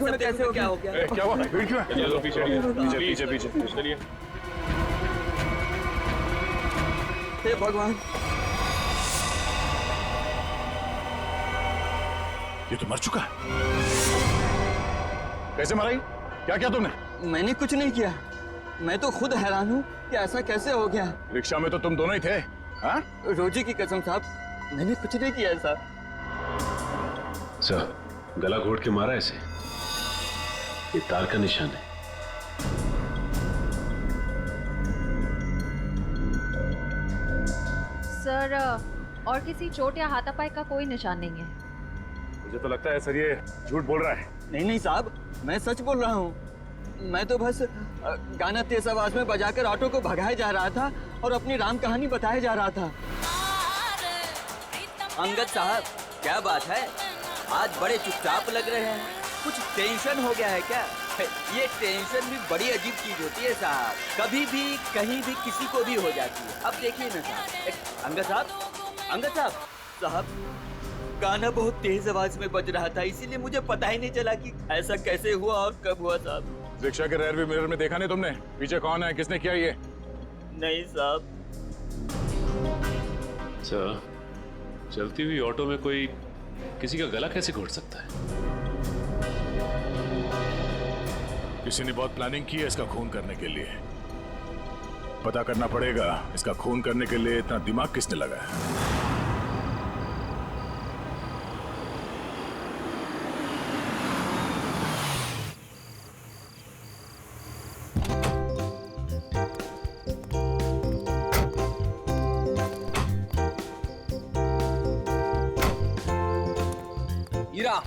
कैसे हो, क्या हो गया? क्या हुआ? भीड़ क्यों है? चलो पीछे पीछे पीछे पीछे चलिए। हे भगवान, ये तो मर चुका है। कैसे मरा ये? क्या किया तुमने? मैंने कुछ नहीं किया। मैं तो खुद हैरान हूँ कि ऐसा कैसे हो गया। रिक्शा में तो तुम दोनों ही थे। हाँ? रोजी की कसम साहब, मैंने कुछ नहीं किया साहब। सर, गला घोट के मारा ऐसे? ये तार का निशान है। सर, और किसी चोट या हाथापाई का कोई निशान नहीं है। मुझे तो लगता है सर ये झूठ बोल रहा है। नहीं नहीं साहब, मैं सच बोल रहा हूँ। मैं तो बस गाना तेज आवाज में बजाकर ऑटो को भगाया जा रहा था और अपनी राम कहानी बताया जा रहा था। अंगद साहब, क्या बात है? आज बड़े चुपचाप लग रहे हैं। कुछ टेंशन हो गया है क्या? ये टेंशन भी बड़ी अजीब चीज होती है साहब, कभी भी कहीं भी किसी को भी हो जाती है। अब देखिए ना साहब, अंगद साहब साहब, गाना बहुत तेज आवाज में बज रहा था, इसीलिए मुझे पता ही नहीं चला कि ऐसा कैसे हुआ और कब हुआ साहब। रिक्शा के रेयर व्यू मिरर में देखा नहीं तुमने? पीछे कौन है, किसने किया ये? नहीं साहब। सर, चलती हुई ऑटो में कोई किसी का गला कैसे घोट सकता है? किसी ने बहुत प्लानिंग की है इसका खून करने के लिए। पता करना पड़ेगा इसका खून करने के लिए इतना दिमाग किसने लगाया। हीरा।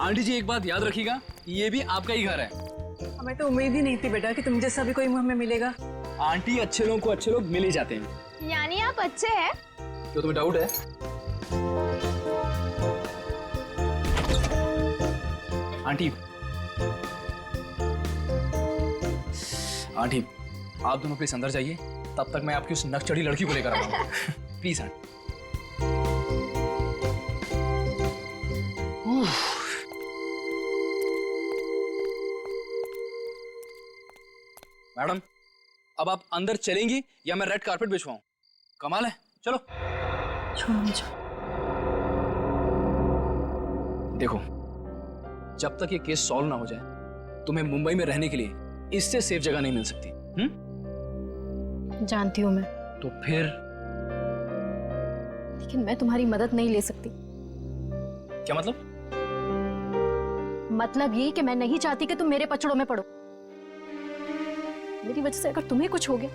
आंटी जी, एक बात याद रखिएगा, ये भी आपका ही घर है। हमें तो उम्मीद ही नहीं थी बेटा कि तुम जैसा भी कोई हमें मिलेगा। आंटी, अच्छे लोगों को अच्छे लोग मिल ही जाते हैं। यानी आप अच्छे हैं? तो तुम्हें डाउट है? आंटी, आंटी, आप दोनों प्लीज अंदर जाइए, तब तक मैं आपकी उस नक चढ़ी लड़की को लेकर आऊंगा। Please aunty. मैडम, अब आप अंदर चलेंगी या मैं रेड कारपेट बिछवाऊं? कमाल है, चलो। छोड़ो मुझे। देखो, जब तक ये केस सॉल्व ना हो जाए, तुम्हें मुंबई में रहने के लिए इससे सेफ जगह नहीं मिल सकती। जानती हूँ मैं, तो फिर? लेकिन मैं तुम्हारी मदद नहीं ले सकती। क्या मतलब? मतलब ये कि मैं नहीं चाहती कि तुम मेरे पचड़ों में पड़ो। मेरी वजह से अगर तुम्हें कुछ हो गया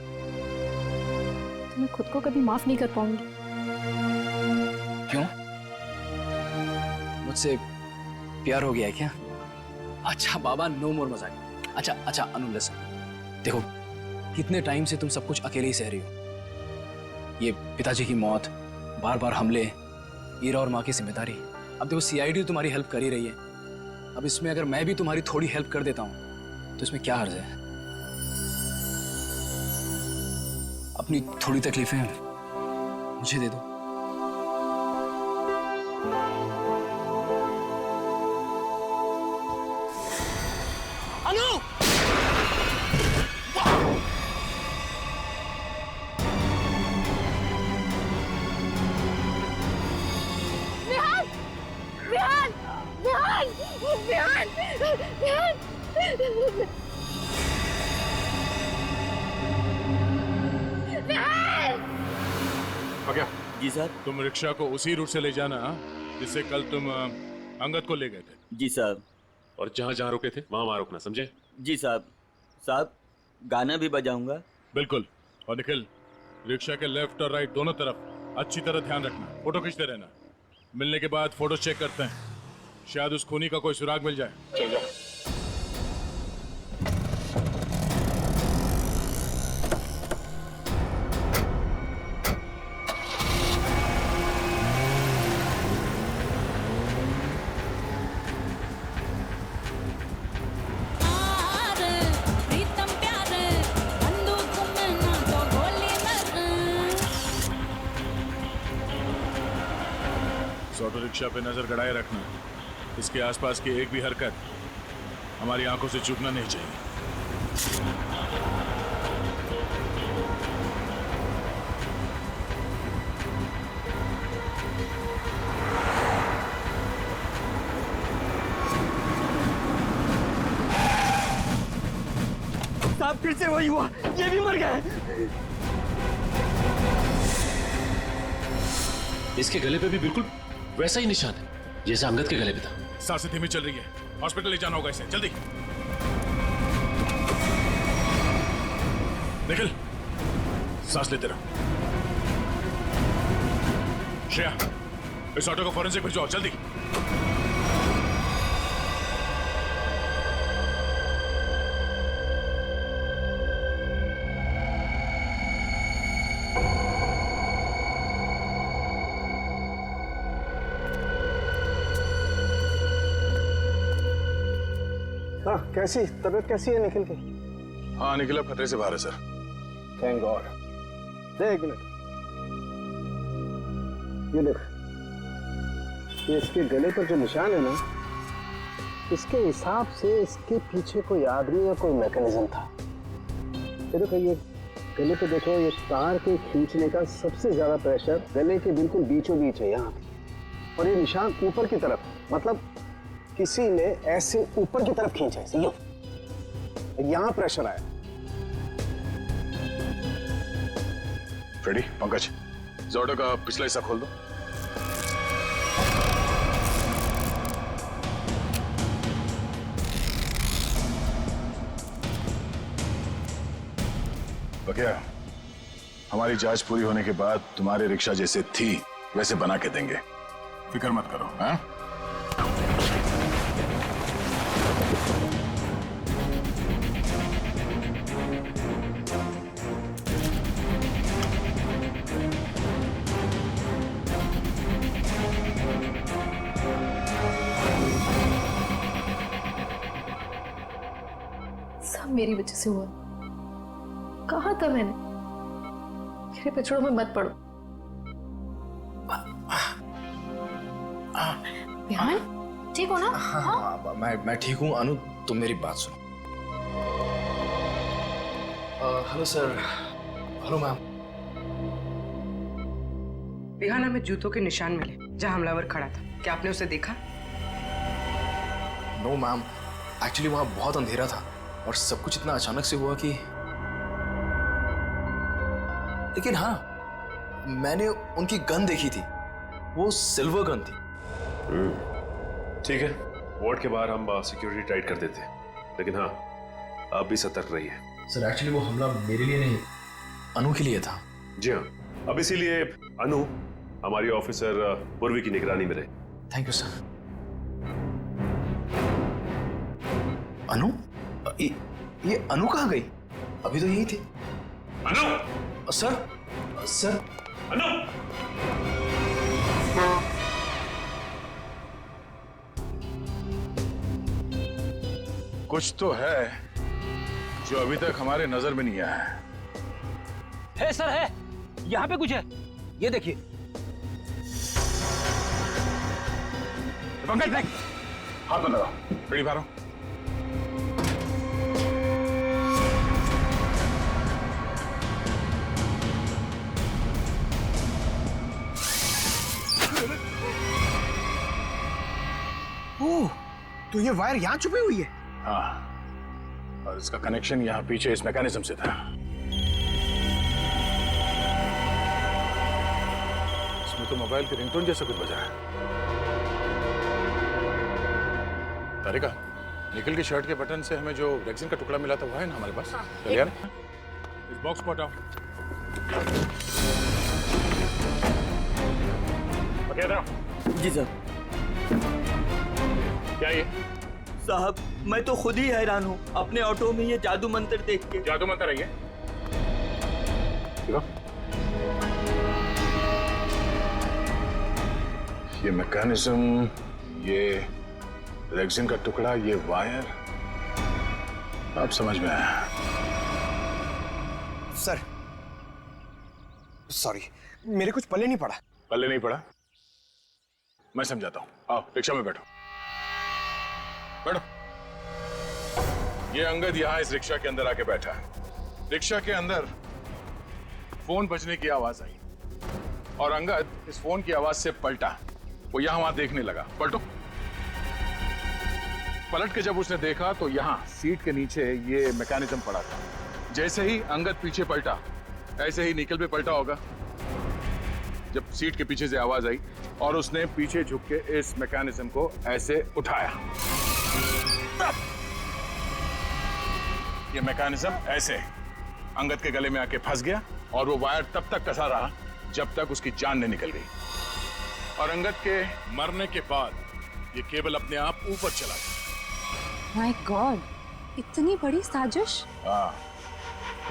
तो मैं खुद को कभी माफ नहीं कर पाऊंगी। क्यों? मुझसे प्यार हो गया है क्या? अच्छा बाबा, नो मोर मजाक। अच्छा अनु, लिसन। देखो, कितने टाइम से तुम सब कुछ अकेले ही सह रही हो। ये पिताजी की मौत, बार बार हमले, ईरा और माँ की जिम्मेदारी। अब देखो, सीआईडी तुम्हारी हेल्प कर ही रही है। अब इसमें अगर मैं भी तुम्हारी थोड़ी हेल्प कर देता हूँ तो इसमें क्या हर्ज है? अपनी थोड़ी तकलीफें मुझे दे दो। अनु! विहान! विहान! विहान! विहान! विहान! क्या? जी सर। तुम रिक्शा को उसी रूट से ले जाना जिससे कल तुम अंगद को ले गए थे। जी साहब। और जहां जहां रुके थे वहां वहां रुकना, समझे? जी साहब। साहब, गाना भी बजाऊंगा। बिल्कुल। और निखिल, रिक्शा के लेफ्ट और राइट दोनों तरफ अच्छी तरह ध्यान रखना, फोटो खींचते रहना। मिलने के बाद फोटो चेक करते हैं, शायद उस खूनी का कोई सुराग मिल जाए। चल जाओ। ऑटो रिक्शा पे नजर गड़ाए रखना। इसके आसपास की एक भी हरकत हमारी आंखों से चूकना नहीं चाहिए। साहब फिर से वही हुआ, ये भी मर गए। इसके गले पे भी बिल्कुल वैसा ही निशान है जैसा अंगद के गले पे था। सांसें धीमी चल रही है, हॉस्पिटल ले जाना होगा इसे, जल्दी। निखिल, सांस लेते रहो। श्रेया, इस ऑटो को फॉरेंसिक भिजवाओ, जल्दी। हाँ, कैसी तबीयत कैसी है निखिल की? हाँ, निखिल अब खतरे से बाहर है सर। Thank God. दे एक मिनट, ये देख, ये इसके गले पर जो निशान है ना, इसके हिसाब से इसके पीछे कोई आदमी या कोई मैकेनिज्म था। ये देखो, ये गले पे देखो, ये तार के खींचने का सबसे ज्यादा प्रेशर गले के बिल्कुल बीचों बीच है यहाँ, और ये निशान ऊपर की तरफ, मतलब किसी ने ऐसे ऊपर की तरफ खींचा है, यूं यहां प्रेशर आया। फ्रेडी, पंकज, इस ऑटो का पिछला हिस्सा खोल दो। बकिया, हमारी जांच पूरी होने के बाद तुम्हारी रिक्शा जैसे थी वैसे बना के देंगे, फिक्र मत करो। हाँ? सब मेरी वजह से हुआ। कहा था मैंने, मेरे पिछड़ों में मत पड़ो। बिहान, ठीक हो ना? हाँ, मैं ठीक हूँ। अनु, तुम मेरी बात सुनो। Hello sir. Hello ma'am. बिहाना में जूतों के निशान मिले जहां हमलावर खड़ा था। क्या आपने उसे देखा? नो मैम, एक्चुअली वहां बहुत अंधेरा था और सब कुछ इतना अचानक से हुआ कि, लेकिन हाँ, मैंने उनकी गन देखी थी, वो सिल्वर गन थी। ठीक है, वार्ड के बाहर हम सिक्योरिटी टाइट कर देते हैं, लेकिन हाँ, आप भी सतर्क रहिए। सर एक्चुअली वो हमला मेरे लिए नहीं, अनु के लिए था। जी हाँ, अब इसीलिए अनु हमारी ऑफिसर पूर्वी की निगरानी में रहे। Thank you sir. अनु? ये अनु कहाँ गई? अभी तो यही थी। अनु! सर। अनु! कुछ तो है जो अभी तक हमारे नजर में नहीं आया है। सर, है यहाँ पे कुछ है, ये देखिए। पंकज देख, हाथ में लगाओ, बड़ी भारो। ओह, तो ये वायर यहाँ छुपी हुई है? हाँ, और इसका कनेक्शन यहाँ पीछे इस मैकेनिज्म से था। इसमें तो मोबाइल की रिंगटोन जैसा कुछ बजा है। तारिका, निखिल की शर्ट के बटन से हमें जो रेक्सिन का टुकड़ा मिला था वो है ना हमारे पास? चलिए यार, इस बॉक्स को हटाओ। जी सर। क्या ये? साहब, मैं तो खुद ही हैरान हूँ अपने ऑटो में ये जादू मंत्र देख के। जादू मंत्र है ये? देखो, ये मैकेनिज्म, ये रेक्सिन का टुकड़ा, ये वायर, अब समझ में आया। सर, सॉरी, मेरे कुछ पल्ले नहीं पड़ा। पल्ले नहीं पड़ा? मैं समझाता हूँ, आओ रिक्शा में बैठो। बैठो। ये अंगद यहाँ इस रिक्शा के अंदर आके बैठा है। रिक्शा के अंदर फोन बजने की आवाज आई और अंगद इस फोन की आवाज से पलटा। वो यहां वहां देखने लगा। पलटो। पलट के जब उसने देखा तो यहाँ सीट के नीचे ये मैकेनिज्म पड़ा था। जैसे ही अंगद पीछे पलटा, ऐसे ही निकल पे पलटा होगा जब सीट के पीछे से आवाज आई और उसने पीछे झुक के इस मैकेनिज्म को ऐसे उठाया। ये मैकेनिज्म ऐसे अंगद के गले में आके फंस गया और वो वायर तब तक कसा रहा जब तक उसकी जान नहीं निकल गई। और अंगद के मरने के बाद ये केबल अपने आप ऊपर चला गया। माय गॉड, इतनी बड़ी साजिश। हाँ,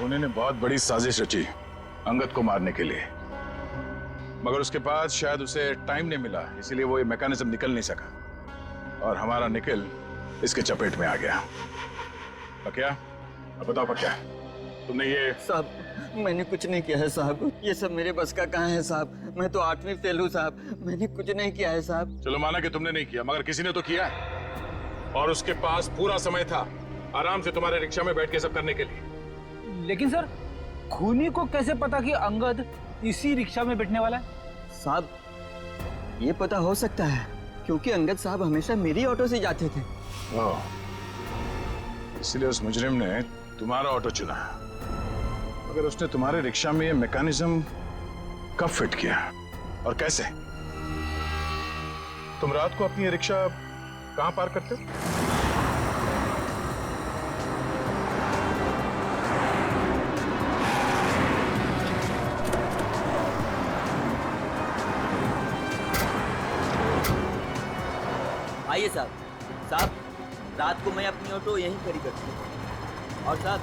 उन्होंने बहुत बड़ी साजिश रची अंगद को मारने के लिए, मगर उसके बाद शायद उसे टाइम नहीं मिला, इसीलिए वो ये मैकेनिज्म निकल नहीं सका और हमारा निकल इसके चपेट में आ गया। पक्या, अब बताओ पक्या, तुमने ये साहब मैंने कुछ नहीं किया है साहब, ये सब मेरे बस का कहाँ है साहब, मैं तो 8वीं फेल हूँ साहब, मैंने कुछ नहीं किया है साहब। चलो माना कि तुमने नहीं किया, मगर किसी ने तो किया है और उसके पास पूरा समय था आराम से तुम्हारे रिक्शा में बैठ के सब करने के लिए। लेकिन सर, खूनी को कैसे पता कि अंगद इसी रिक्शा में बैठने वाला है? साहब ये पता हो सकता है क्योंकि अंगद साहब हमेशा मेरी ऑटो से जाते थे। इसलिए उस मुजरिम ने तुम्हारा ऑटो चुना। मगर उसने तुम्हारे रिक्शा में ये मैकेनिज्म कब फिट किया और कैसे? तुम रात को अपनी ये रिक्शा कहां पार्क करते हो? आइए साहब, साहब रात को मैं अपनी ऑटो यहीं खड़ी करती हूँ और साहब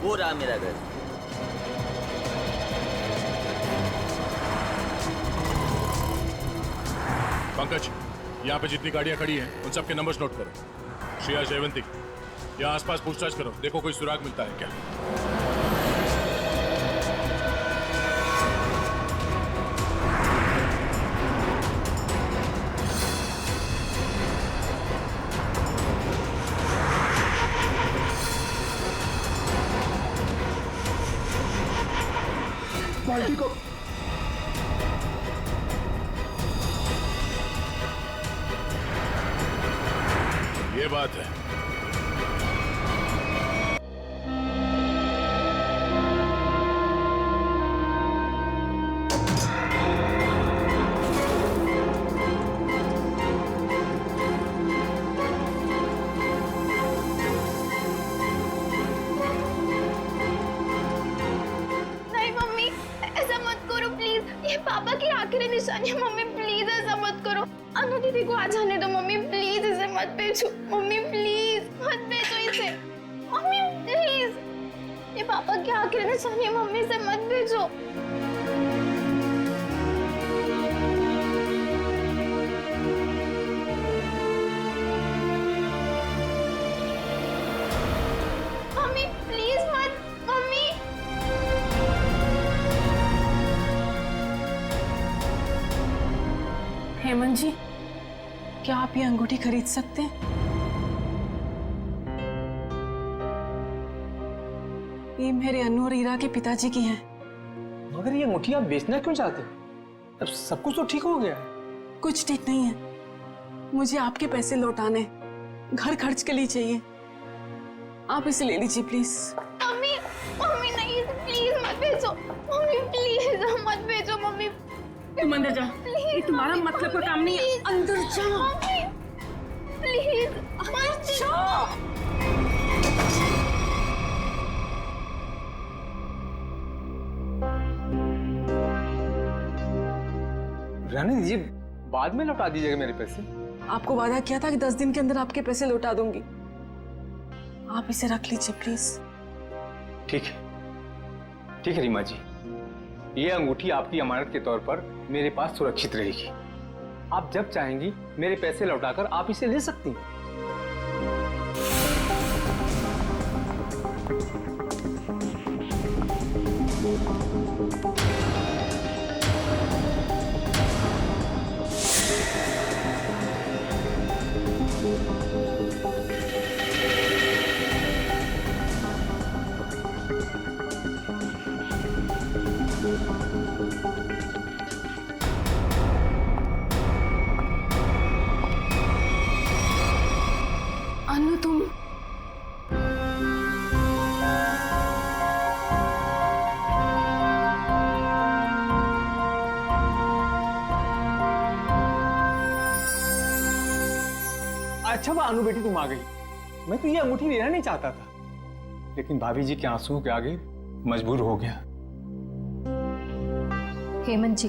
वो रहा मेरा घर। पंकज, यहाँ पे जितनी गाड़ियाँ खड़ी हैं उन सबके नंबर्स नोट करो। श्रेया, जयवंती, यहाँ आसपास पूछताछ करो, देखो कोई सुराग मिलता है क्या। बाल्टी को ये बात है। नहीं मम्मी, ऐसा मत करो प्लीज, ये पापा की आखिरी निशानी है मम्मी, प्लीज ऐसा मत करो। अनु दीदी को आ जाने दो मम्मी, प्लीज इसे मत भेजो मम्मी, प्लीज मत भेजो इसे मम्मी, प्लीज। ये पापा की आखिरी निशानी है मम्मी, इसे मत भेजो। मम्मी प्लीज मत, मम्मी। हेमंत जी, क्या आप ये अंगूठी खरीद सकते हैं? ये मेरे अनु और ईरा के पिताजी की है। मगर ये अंगूठी आप बेचना क्यों चाहते हो? अब सब कुछ तो ठीक हो गया है। कुछ ठीक नहीं है, मुझे आपके पैसे लौटाने, घर खर्च के लिए चाहिए। आप इसे ले लीजिए प्लीज। मम्मी, मम्मी नहीं, प्लीज मत भेजो मम्मी, प्लीज मत भेजो मम्मी। तुम अंदर जा, ये तुम्हारा मतलब का काम नहीं है। अंदर जा मम्मी, प्लीज मत जाओ। रहने दीजिए, बाद में लौटा दीजिएगा मेरे पैसे। आपको वादा किया था कि 10 दिन के अंदर आपके पैसे लौटा दूंगी। आप इसे रख लीजिए प्लीज। ठीक है रीमा जी, ये अंगूठी आपकी अमानत के तौर पर मेरे पास सुरक्षित रहेगी। आप जब चाहेंगी मेरे पैसे लौटाकर आप इसे ले सकती हैं। अच्छा वो अनु बेटी तुम आ गई। मैं तो ये अंगूठी लेना नहीं चाहता था, लेकिन भाभी जी के आंसू के आगे मजबूर हो गया। हेमंत जी,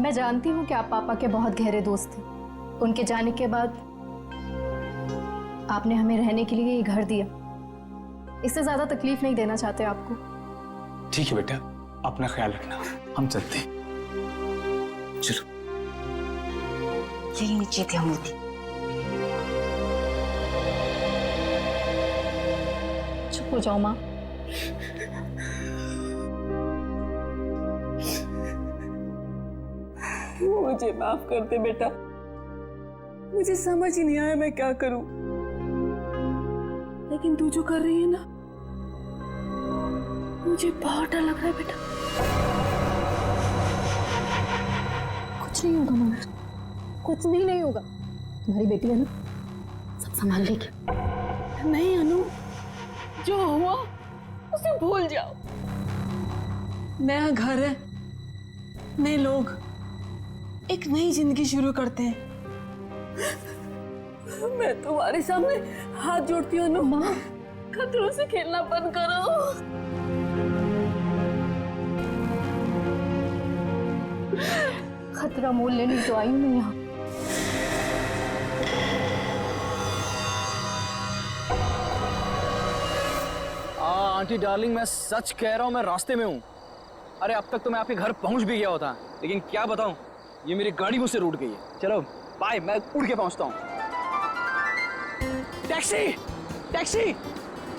मैं जानती हूँ कि आप पापा के बहुत गहरे दोस्त थे। उनके जाने के बाद आपने हमें रहने के लिए ये घर दिया। इससे ज्यादा तकलीफ नहीं देना चाहते आपको। ठीक है बेटा, अपना ख्याल रखना, हम चलते हैं। चलो। यही नीचे थी अंगूठी। चुप हो जाओ माँ। मुझे माफ कर दे बेटा, मुझे समझ ही नहीं आया मैं क्या करूं, लेकिन तू जो कर रही है ना, मुझे बहुत डर लग रहा है बेटा। कुछ नहीं होगा मम्मी, कुछ भी नहीं होगा। तुम्हारी बेटी है ना, सब संभाल लेगी। नहीं अनु, जो हुआ उसे भूल जाओ। नया घर है, नए लोग, एक नई जिंदगी शुरू करते हैं। मैं तुम्हारे सामने हाथ जोड़ती हूँ अनु, माँ खतरों से खेलना बंद करो। खतरा मोल लेने तो आई हूँ मैं यहाँ। आंटी डार्लिंग, मैं सच कह रहा हूँ, मैं रास्ते में हूँ। अरे अब तक तो मैं आपके घर पहुँच भी गया होता, लेकिन क्या बताऊँ, ये मेरी गाड़ी मुझसे रूठ गई है। चलो बाय, मैं उड़ के पहुँचता हूँ। Taxi taxi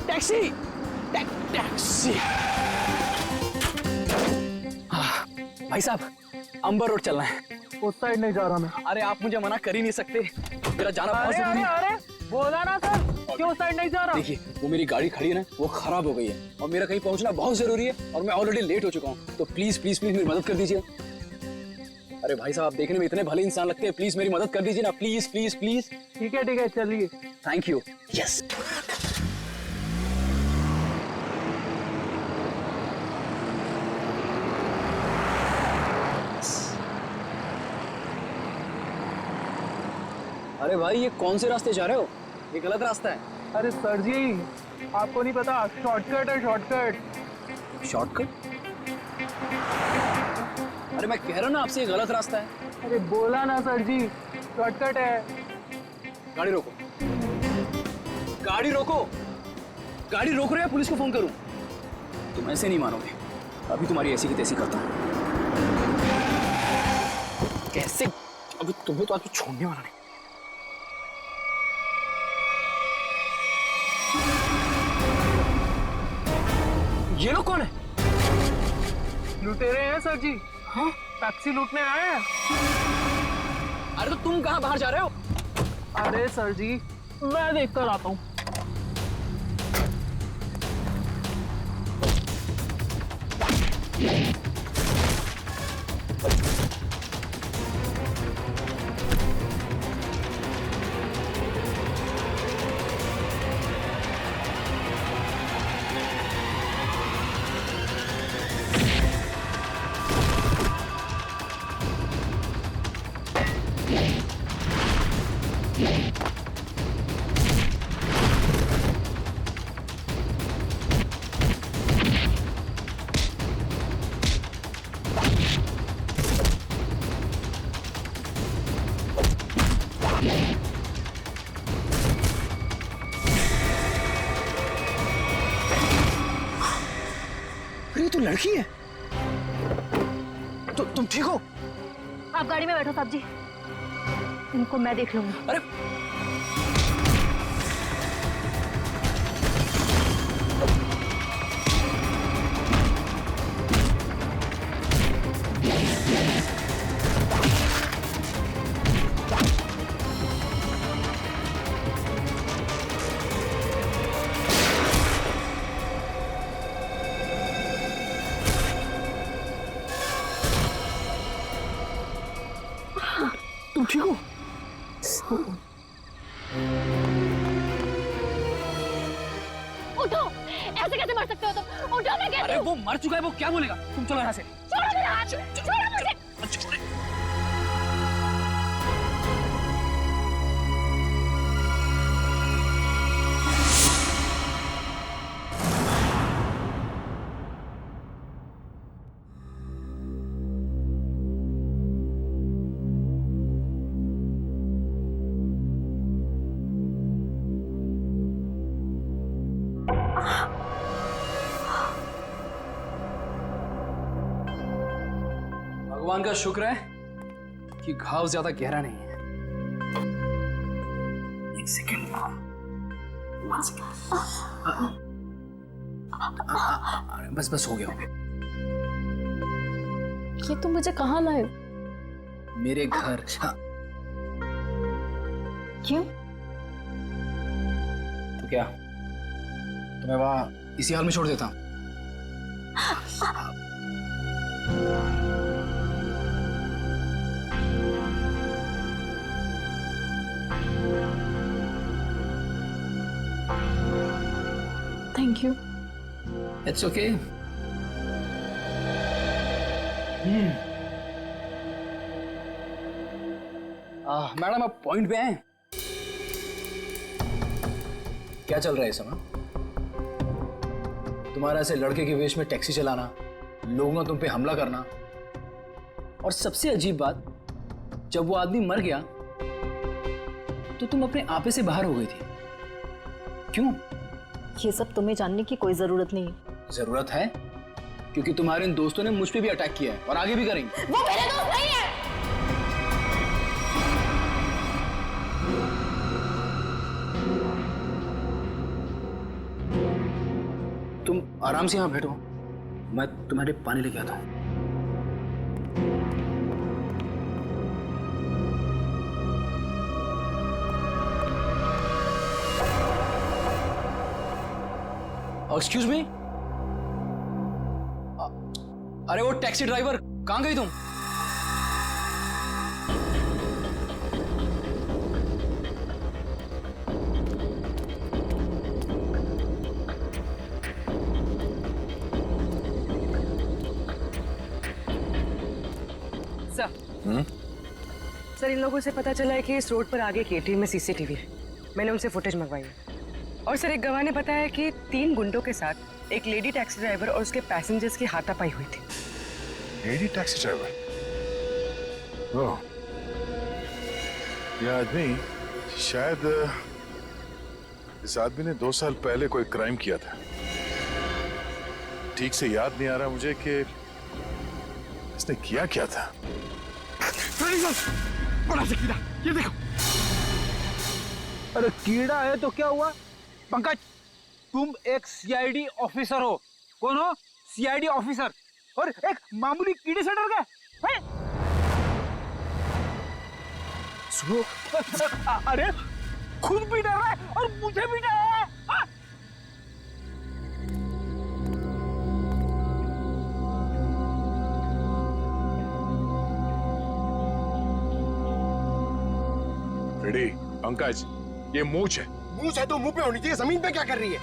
taxi taxi. भाई साहब, अंबर रोड चलना है। उस साइड नहीं जा रहा मैं। अरे आप मुझे मना कर ही नहीं सकते, मेरा जाना बहुत जरूरी है। अरे बोला ना सर, क्यों साइड नहीं जा रहा? देखिए, वो मेरी गाड़ी खड़ी है ना, वो खराब हो गई है और मेरा कहीं पहुंचना बहुत जरूरी है और मैं ऑलरेडी लेट हो चुका हूँ। तो प्लीज प्लीज प्लीज मेरी मदद कर दीजिए। अरे भाई साहब, आप देखने में इतने भले इंसान लगते हैं, प्लीज मेरी मदद कर दीजिए ना, प्लीज प्लीज प्लीज। ठीक है चलिए। Thank you. यस। अरे भाई, ये कौन से रास्ते जा रहे हो? ये गलत रास्ता है। अरे सर जी, आपको नहीं पता, शॉर्टकट है शॉर्टकट। शॉर्टकट? अरे मैं कह रहा हूँ ना आपसे, ये गलत रास्ता है। अरे बोला ना सर जी, शॉर्टकट है। गाड़ी रोको, गाड़ी रोको, गाड़ी रोक रहे हैं, पुलिस को फोन करूं? तुम ऐसे नहीं मानोगे, अभी तुम्हारी ऐसी की तैसी करता हूं। कैसे? अभी तुम्हें तो आज छोड़ने वाला नहीं। ये लोग कौन है? लुटेरे हैं सर जी। हाँ? टैक्सी लूटने आए हैं। अरे तो तुम कहाँ बाहर जा रहे हो? अरे सर जी, मैं देख कर आता हूँ। अरे तो लड़की है। तो तुम ठीक हो? आप गाड़ी में बैठो साहब जी, इनको मैं देख लूंगी। अरे तुम ठीक हो? उठो, ऐसे कैसे मर सकते हो तुम? उठो, मैं कहती अरे हूँ। वो मर चुका है, वो क्या बोलेगा? तुम चलो यहाँ से। छोड़ो मेरा हाथ, छोड़ो मुझे। भगवान का शुक्र है कि घाव ज्यादा गहरा नहीं है। एक सेकेंड, बस बस हो गया। ये तुम मुझे कहाँ लाए? मेरे घर। क्यों? तो क्या तुम्हें वहां इसी हाल में छोड़ देता? Thank you. It's okay. Madam आप पॉइंट पे हैं। क्या चल रहा है इस समय? तुम्हारा ऐसे लड़के के वेश में टैक्सी चलाना, लोगों का तुम पे हमला करना, और सबसे अजीब बात, जब वो आदमी मर गया तो तुम अपने आपे से बाहर हो गई थी। क्यों? ये सब तुम्हें जानने की कोई जरूरत नहीं। जरूरत है, क्योंकि तुम्हारे इन दोस्तों ने मुझ पे भी अटैक किया है और आगे भी करेंगे। वो मेरे दोस्त नहीं है। तुम आराम से यहां बैठो, मैं तुम्हारे पानी लेके आता हूं। एक्सक्यूज मी, अरे वो टैक्सी ड्राइवर, कहां गई तुम? सर, इन लोगों से पता चला है कि इस रोड पर आगे के एटीएम में सीसीटीवी है। मैंने उनसे फुटेज मंगवाई है। और सर, एक गवाह ने बताया कि 3 गुंडों के साथ एक लेडी टैक्सी ड्राइवर और उसके पैसेंजर्स की हाथापाई हुई थी। Lady taxi driver? ओह, यह आदमी शायद इस आदमी ने 2 साल पहले कोई क्राइम किया था। ठीक से याद नहीं आ रहा मुझे कि इसने किया क्या था। बड़ा सा कीड़ा, ये देखो। अरे कीड़ा है तो क्या हुआ? पंकज, तुम एक सीआईडी ऑफिसर हो। कौन हो? सीआईडी ऑफिसर, और एक मामूली कीड़े से डर गए? सुनो, अरे खुद भी डर रहा है और मुझे भी डर रहा है। रेडी, पंकज, ये मूंछ है। मूंछ है तो मुंह पे होनी चाहिए, जमीन पे क्या कर रही है?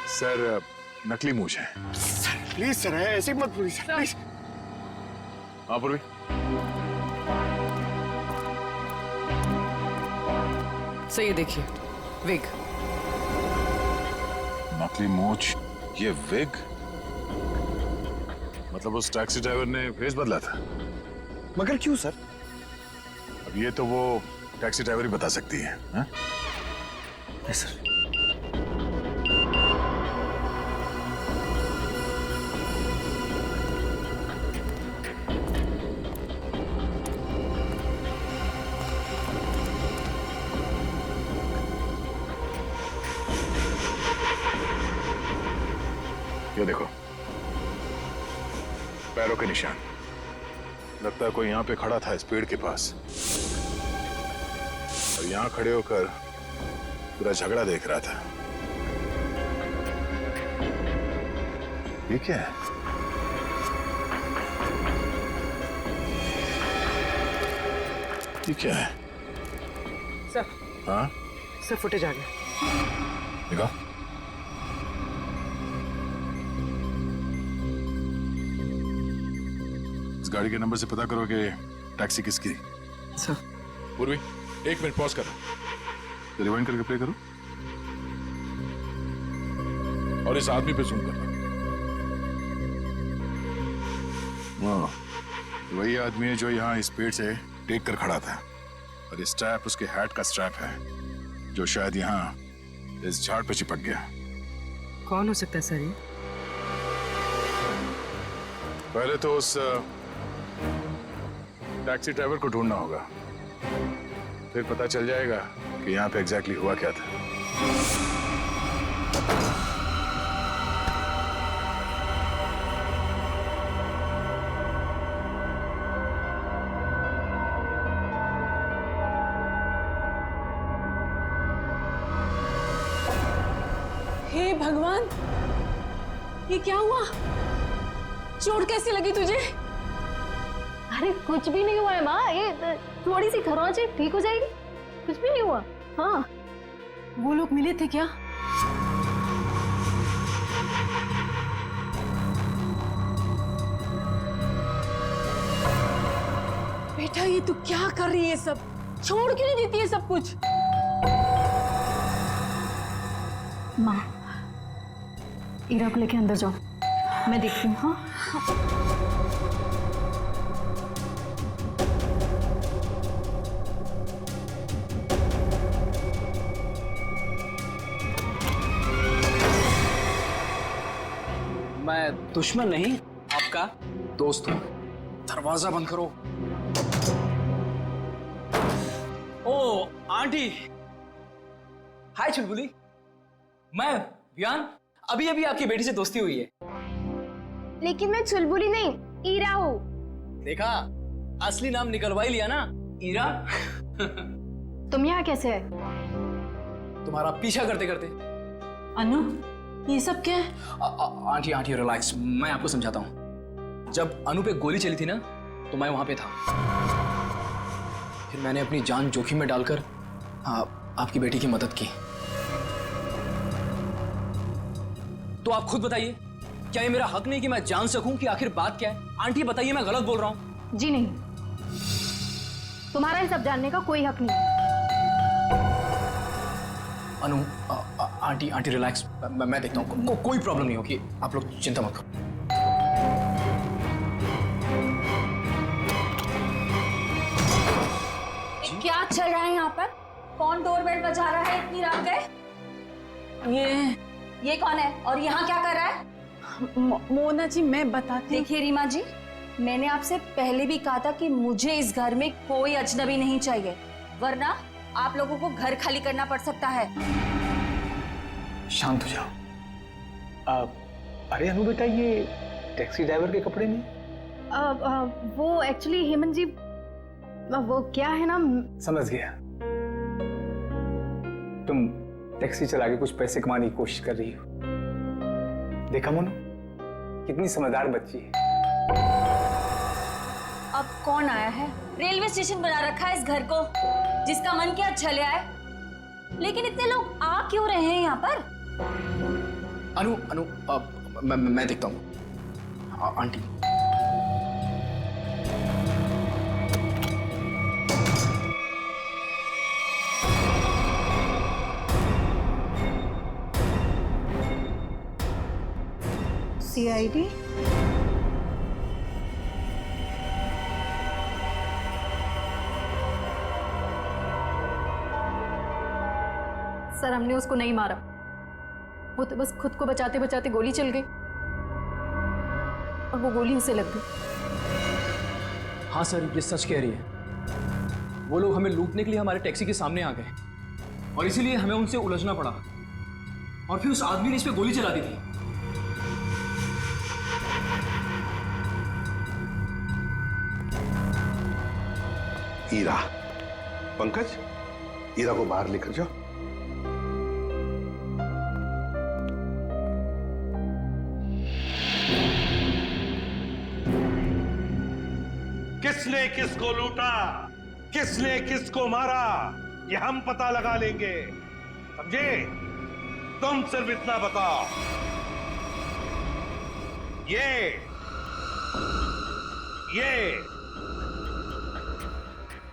सर, नकली मूंछ है। प्लीज सर, ऐसे मत बोलिए सर, प्लीज। हाँ पूर्वी, सर ये देखिए, विग। नकली मूंछ, ये विग? मतलब उस टैक्सी ड्राइवर ने भेस बदला था? मगर क्यों सर? अब ये तो वो टैक्सी ड्राइवर ही बता सकती है। हाँ? Yes sir. ये देखो, पैरों के निशान। लगता है कोई यहाँ पे खड़ा था इस पेड़ के पास, और यहाँ खड़े होकर पूरा झगड़ा देख रहा था। ये क्या है? ये क्या है? सर, हाँ सर फुटेज आ गया। देखो, इस गाड़ी के नंबर से पता करो कि टैक्सी किसकी। सर। पूर्वी, 1 मिनट पॉज कर, रिवाइंड करके प्ले करो और इस आदमी पे जूम करना। हाँ, वही आदमी है जो यहाँ इस पेड़ से टेक कर खड़ा था, और इस स्ट्रैप उसके हैट का स्ट्रैप है जो शायद यहाँ इस झाड़ पे चिपक गया। कौन हो सकता है सर ये? पहले तो उस टैक्सी ड्राइवर को ढूंढना होगा, फिर पता चल जाएगा कि यहाँ पे एग्जैक्टली हुआ क्या था। हे भगवान, ये क्या हुआ? चोट कैसे लगी तुझे? अरे कुछ भी नहीं हुआ है माँ, ये थोड़ी सी खरोंच है, ठीक हो जाएगी, कुछ भी नहीं हुआ। हाँ, वो लोग मिले थे क्या? बेटा ये तू क्या कर रही है? सब छोड़ क्यों नहीं देती है सब कुछ? माँ, ईरा को लेके अंदर जाओ, मैं देखती हूँ। हाँ मैं दुश्मन नहीं, आपका दोस्त हूं। दरवाजा बंद करो। ओ आंटी, हाय चुलबुली। मैं वियान, अभी अभी आपकी बेटी से दोस्ती हुई है। लेकिन मैं चुलबुली नहीं, ईरा हूँ। देखा, असली नाम निकलवा ही लिया ना, ईरा। तुम यहाँ कैसे है? तुम्हारा पीछा करते करते। अनु, ये सब क्या है? आंटी आंटी रिलैक्स, मैं आपको समझाता हूँ। जब अनु पे गोली चली थी ना, तो मैं वहां पे था। फिर मैंने अपनी जान जोखिम में डालकर आपकी बेटी की मदद की। तो आप खुद बताइए, क्या ये मेरा हक नहीं कि मैं जान सकूं कि आखिर बात क्या है? आंटी बताइए, मैं गलत बोल रहा हूं? जी नहीं, तुम्हारा ये सब जानने का कोई हक नहीं। अनु, आंटी आंटी रिलैक्स, मैं देखता हूँ। कोई प्रॉब्लम नहीं होगी, आप लोग चिंता मत करो। क्या चल रहा है यहाँ पर? कौन डोरबेल बजा रहा है इतनी रात गए? ये कौन है और यहाँ क्या कर रहा है? मोना जी, मैं बताती हूँ। देखिए रीमा जी, मैंने आपसे पहले भी कहा था कि मुझे इस घर में कोई अजनबी नहीं चाहिए, वरना आप लोगों को घर खाली करना पड़ सकता है। शांत हो जाओ। अरे अनु बेटा, ये टैक्सी ड्राइवर के कपड़े में? वो एक्चुअली हेमंत जी, वो क्या है ना। समझ गया, तुम टैक्सी चला के कुछ पैसे कमाने की कोशिश कर रही हो। देखा मोनू, कितनी समझदार बच्ची है। अब कौन आया है? रेलवे स्टेशन बना रखा है इस घर को, जिसका मन किया चले आए। लेकिन इतने लोग आ क्यों रहे हैं यहाँ पर? अनु अनु, मैं देखता हूँ। Aunty, CID? सर, हमने उसको नहीं मारा, वो तो बस खुद को बचाते बचाते गोली चल गई और वो गोली उसे लग गई। हाँ सर, ये सच कह रही है। वो लोग हमें लूटने के लिए हमारे टैक्सी के सामने आ गए और इसीलिए हमें उनसे उलझना पड़ा, और फिर उस आदमी ने इस पे गोली चला दी थी। ईरा, पंकज, ईरा को बाहर लेकर जाओ। किसने किसको लूटा, किसने किसको मारा, ये हम पता लगा लेंगे, समझे? तुम सिर्फ इतना बताओ, ये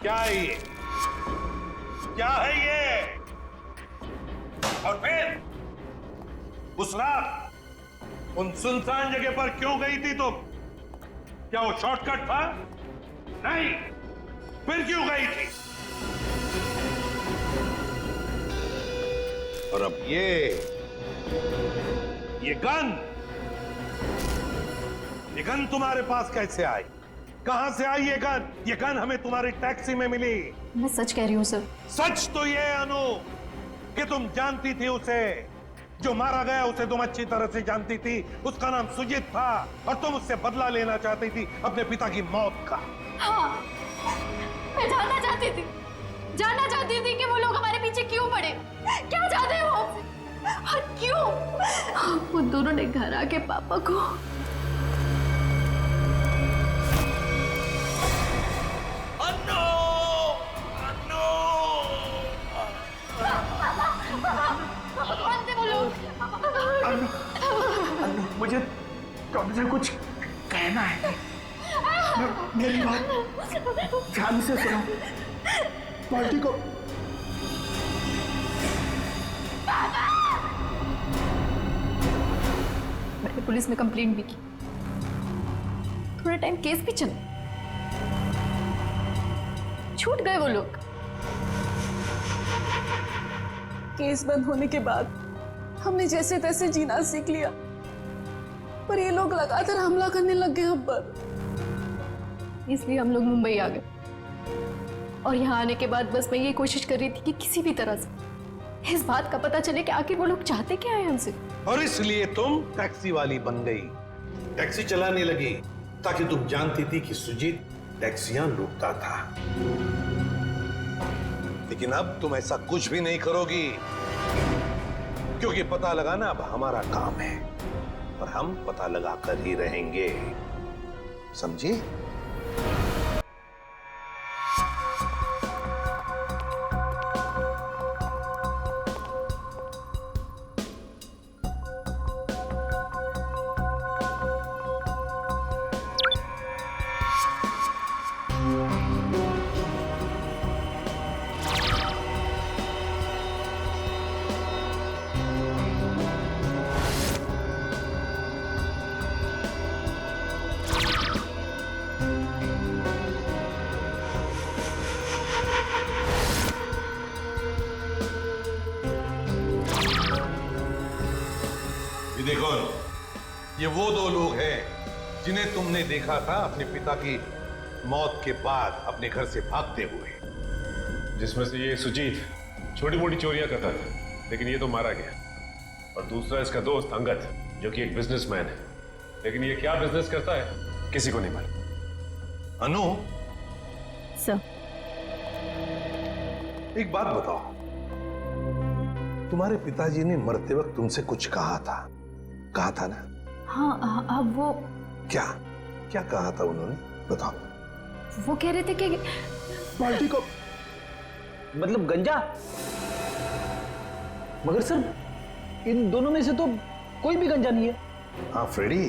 क्या है? ये क्या है ये? और फिर उस रात उन सुनसान जगह पर क्यों गई थी तुम? क्या वो शॉर्टकट था? नहीं, फिर क्यों गई थी? और अब ये गन तुम्हारे पास कैसे आई? कहां से आई ये गन हमें तुम्हारी टैक्सी में मिली। मैं सच कह रही हूँ सर। सच तो ये है अनु कि तुम जानती थी उसे, जो मारा गया उसे तुम अच्छी तरह से जानती थी। उसका नाम सुजीत था और तुम उससे बदला लेना चाहती थी अपने पिता की मौत का। हाँ, मैं जानना चाहती थी कि वो लोग हमारे पीछे क्यों पड़े, क्या चाहते हैं वो हमसे और क्यों। वो दोनों ने घर आके पापा को कौन थे वो लोग? मुझे तुमसे कुछ कहना है। मेरी बात ध्यान से सुनो। पार्टी को मैंने पुलिस में कंप्लेंट भी की, थोड़ा टाइम केस भी चला, छूट गए वो लोग। केस बंद होने के बाद हमने जैसे तैसे जीना सीख लिया, पर ये लोग लगातार हमला करने लग गए हम पर। इसलिए हम लोग मुंबई आ गए और यहाँ आने के बाद बस मैं ये कोशिश कर रही थी कि किसी भी तरह से इस बात का पता चले कि आखिर वो लोग चाहते क्या है हमसे। और इसलिए तुम टैक्सी वाली बन गई, टैक्सी चलाने लगी, ताकि तुम जानती थी कि सुजीत टैक्सियां लूटता था। लेकिन अब तुम ऐसा कुछ भी नहीं करोगी, क्योंकि पता लगाना अब हमारा काम है और हम पता लगा कर ही रहेंगे, समझी? देखो, ये वो दो लोग हैं जिन्हें तुमने देखा था अपने पिता की मौत के बाद अपने घर से भागते हुए। जिसमें से ये सुजीत छोटी मोटी चोरियां करता था, लेकिन ये तो मारा गया। और दूसरा इसका दोस्त अंगद, जो कि एक बिजनेसमैन है, लेकिन ये क्या बिजनेस करता है किसी को नहीं मालूम। अनु, सर एक बात बताओ, तुम्हारे पिताजी ने मरते वक्त तुमसे कुछ कहा था ना? हाँ, अब वो क्या कहा था उन्होंने, बताओ। वो कह रहे थे कि पार्टी को मतलब गंजा। मगर सर, इन दोनों में से तो कोई भी गंजा नहीं है। हाँ फ्रेडी,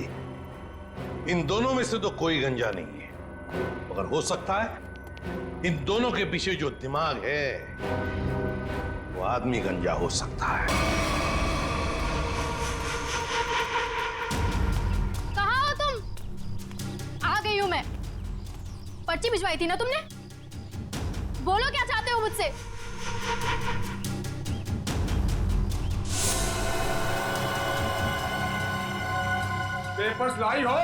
इन दोनों में से तो कोई गंजा नहीं है, मगर हो सकता है इन दोनों के पीछे जो दिमाग है वो आदमी गंजा हो सकता है। कहाँ हो तुम? आ गई हूं मैं। पर्ची भिजवाई थी ना तुमने? बोलो क्या चाहते हो मुझसे? पेपर्स लाई हो?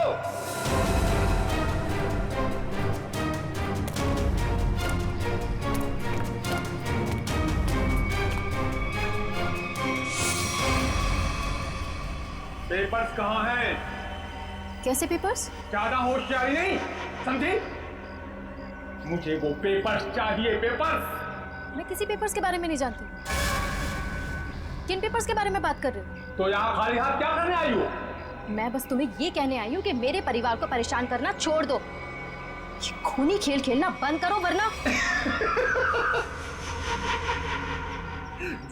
पेपर्स कहाँ हैं? कैसे पेपर्स? ज्यादा होशियारी नहीं, समझी? मुझे वो पेपर्स चाहिए, पेपर्स। मैं किसी पेपर्स के बारे में नहीं जानती। किन पेपर्स के बारे में बात कर रहे हो? तो यहाँ खाली हाथ क्या करने आई हो? मैं बस तुम्हें ये कहने आई हूँ कि मेरे परिवार को परेशान करना छोड़ दो। ये खूनी खेल खेलना बंद करो, वरना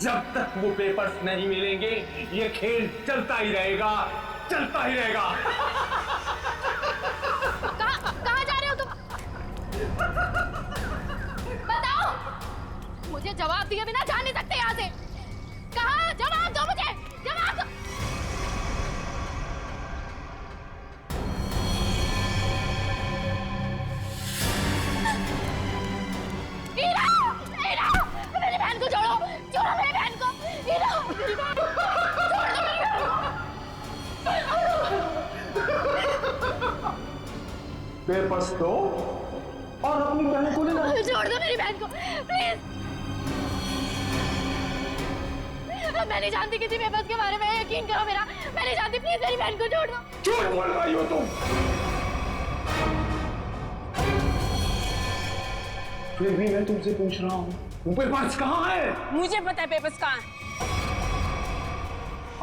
जब तक वो पेपर्स नहीं मिलेंगे ये खेल चलता ही रहेगा, चलता ही रहेगा। कहाँ जा रहे हो तुम? बताओ, मुझे जवाब दिए बिना जा नहीं सकते यहाँ से। कहाँ? जवाब दो मुझे, जवाब दो। मेरी बहन को छोड़ो, छोड़ो मेरी बहन को। छोड़ दो मेरी बहन को। पेपर्स दो और अपनी बहन को ले लो। छोड़ दो मेरी बहन को प्लीज। मैं नहीं जानती किसी पेपर्स के बारे में, यकीन करो मेरा, मैं नहीं जानती, प्लीज मेरी बहन को छोड़ दो। झूठ बोल रही हो तुम। फिर भी मैं तुमसे पूछ रहा हूँ पेपर्स कहाँ है? मुझे पता है पेपर्स कहाँ है।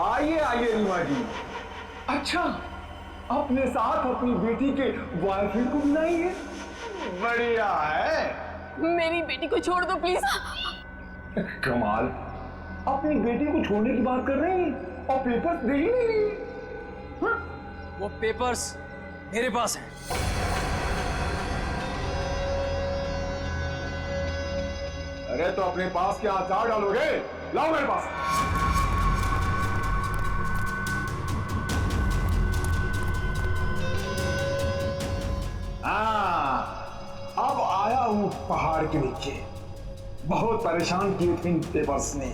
आइए आइए रीमा जी। अच्छा, अपने साथ अपनी बेटी के बॉयफ्रेंड को बुलाइए। बढ़िया है। मेरी बेटी को छोड़ दो प्लीज। कमाल, अपनी बेटी को छोड़ने की बात कर रही हैं और पेपर्स दे ही नहीं रही। वो पेपर्स मेरे पास हैं। अरे तो अपने पास क्या अचार डालोगे? लाओ मेरे पास। अब आया हूं पहाड़ के नीचे। बहुत परेशान किए थे इन पेपर्स ने।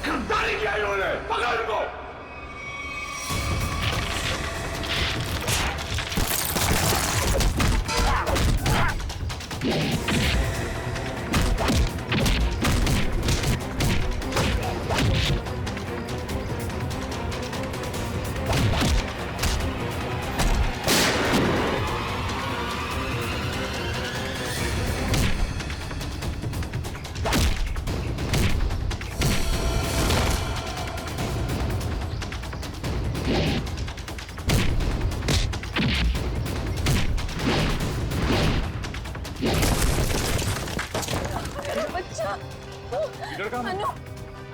गद्दारी किया इन्होंने, पकड़ इनको।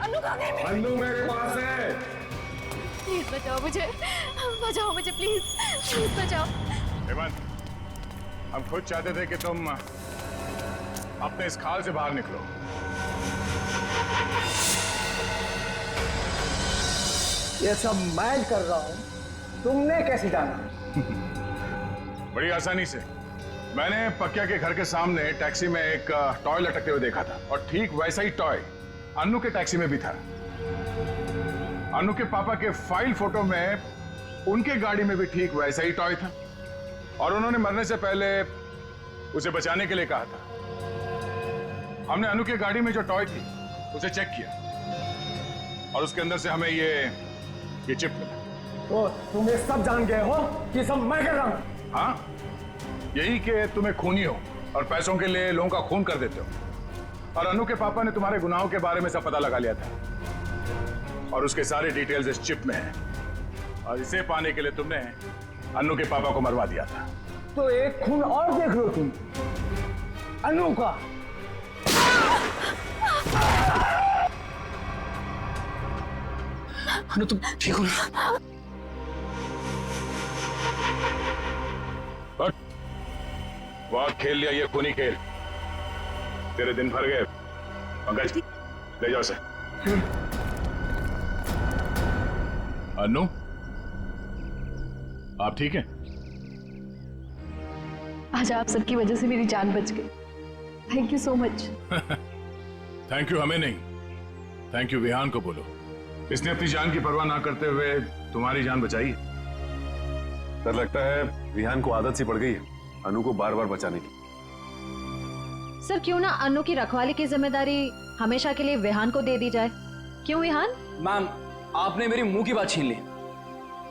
अनु कहाँ गई? अन्नू मेरे पास है। प्लीज बचाओ मुझे, बचाओ मुझे प्लीज, प्लीज बचाओ। हेमंत, हम खुद चाहते थे कि तुम अपने इस खाल से बाहर निकलो। ये सब मैं कर रहा हूं, तुमने कैसे जाना? बड़ी आसानी से। मैंने पक्या के घर के सामने टैक्सी में एक टॉय लटकते हुए देखा था और ठीक वैसा ही टॉय अन्नू के टैक्सी में भी था। अन्नू के पापा के फाइल फोटो में उनके गाड़ी में भी ठीक वैसा ही टॉय था और उन्होंने मरने से पहले उसे बचाने के लिए कहा था। हमने अन्नू की गाड़ी में जो टॉय थी उसे चेक किया और उसके अंदर से हमें ये चिप मिला। तो तुम ये सब जान गए हो कि सब मैं कर रहा हूं? हाँ, यही कि तुम्हें खूनी हो और पैसों के लिए लोगों का खून कर देते हो। और अनु के पापा ने तुम्हारे गुनाहों के बारे में सब पता लगा लिया था और उसके सारे डिटेल्स इस चिप में हैं और इसे पाने के लिए तुमने अनु के पापा को मरवा दिया था। तो एक खून और देख लो तुम, अनु का। अनु तुम ठीक हो ना? बहुत खेल लिया ये खूनी खेल, तेरे दिन भर गए। पंकज, ले जाओ उसे। अनु, आप ठीक हैं? आज आप सबकी वजह से मेरी जान बच गई। Thank you so much. Thank you हमें नहीं, थैंक यू विहान को बोलो। इसने अपनी जान की परवाह ना करते हुए तुम्हारी जान बचाई। डर लगता है विहान को आदत सी पड़ गई है अनु को बार बार बचाने की। सर क्यों ना अनु की रखवाली की जिम्मेदारी हमेशा के लिए विहान को दे दी जाए? क्यों विहान? मैम, आपने मेरी मुंह की बात छीन ली।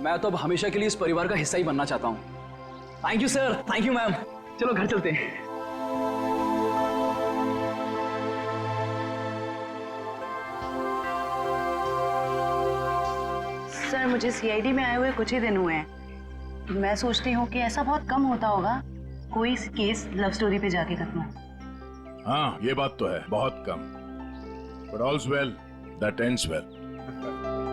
मैं तो अब हमेशा के लिए इस परिवार का हिस्सा ही बनना चाहता हूँ। Thank you sir, thank you ma'am. चलो घर चलते हैं। सर मुझे सीआईडी में आए हुए कुछ ही दिन हुए हैं। मैं सोचती हूँ कि ऐसा बहुत कम होता होगा कोई केस लव स्टोरी पे जाके खत्म हो। हाँ, ये बात तो है, बहुत कम। But all's well that ends well.